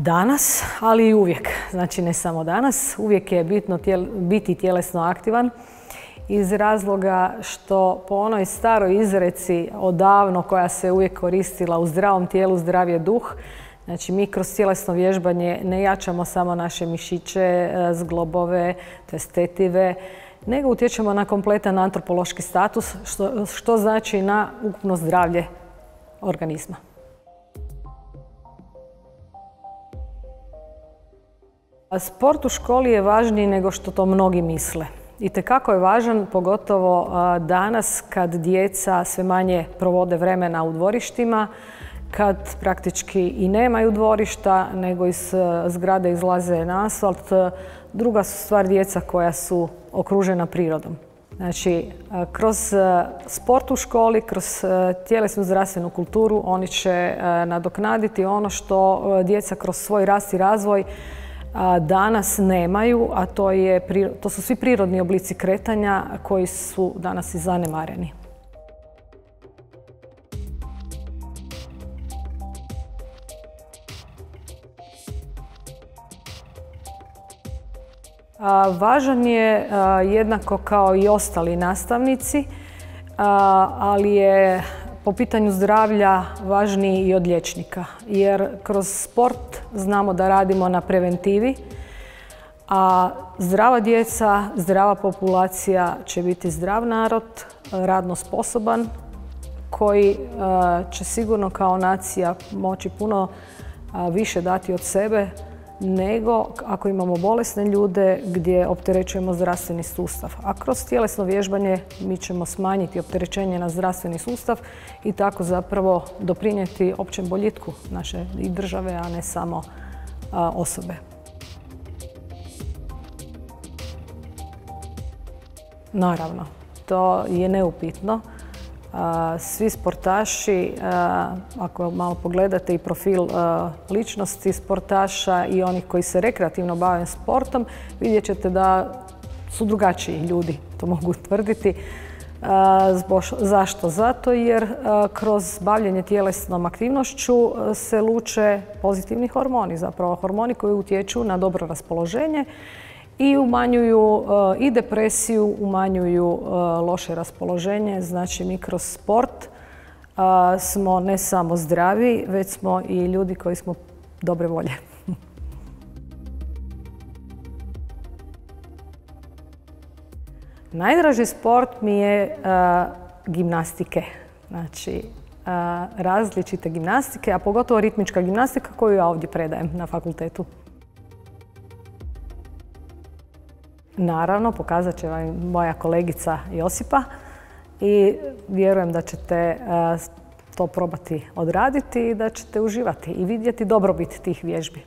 Danas, ali i uvijek. Znači ne samo danas. Uvijek je bitno biti tjelesno aktivan iz razloga što po onoj staroj izreci odavno koja se uvijek koristila u zdravom tijelu, zdrav je duh. Znači mi kroz tjelesno vježbanje ne jačamo samo naše mišiće, zglobove, to jest tetive, nego utječemo na kompletan antropološki status, što znači na ukupno zdravlje organizma. Sport u školi je važniji nego što to mnogi misle. Itekako je važan, pogotovo danas kad djeca sve manje provode vremena u dvorištima, kad praktički i nemaju dvorišta, nego iz zgrade izlaze na asfalt. Druga su stvar djeca koja su okružena prirodom. Znači, kroz sport u školi, kroz tjelesnu zdravstvenu kulturu, oni će nadoknaditi ono što djeca kroz svoj rast i razvoj danas nemaju, a to su svi prirodni oblici kretanja koji su danas i zanemareni. Važan je jednako kao i ostali nastavnici, ali je po pitanju zdravlja važniji i od liječnika. Jer kroz sport znamo da radimo na preventivi, a zdrava djeca, zdrava populacija će biti zdrav narod, radno sposoban, koji će sigurno kao nacija moći puno više dati od sebe nego ako imamo bolesne ljude gdje opterećujemo zdravstveni sustav. A kroz tjelesno vježbanje mi ćemo smanjiti opterećenje na zdravstveni sustav i tako zapravo doprinijeti općem boljitku naše i države, a ne samo osobe. Naravno, to je neupitno. Svi sportaši, ako malo pogledate i profil ličnosti sportaša i onih koji se rekreativno bave sportom, vidjet ćete da su drugačiji ljudi, to mogu tvrditi. Zašto? Zato jer kroz bavljenje tjelesnom aktivnošću se luče pozitivni hormoni, zapravo hormoni koji utječu na dobro raspoloženje i umanjuju i depresiju, umanjuju loše raspoloženje. Znači mi kroz sport smo ne samo zdravi, već smo i ljudi koji smo dobre volje. Najdraži sport mi je gimnastike. Znači različite gimnastike, a pogotovo ritmička gimnastika koju ja ovdje predajem na fakultetu. Naravno, pokazat će vam moja kolegica Josipa i vjerujem da ćete to probati odraditi i da ćete uživati i vidjeti dobrobit tih vježbi.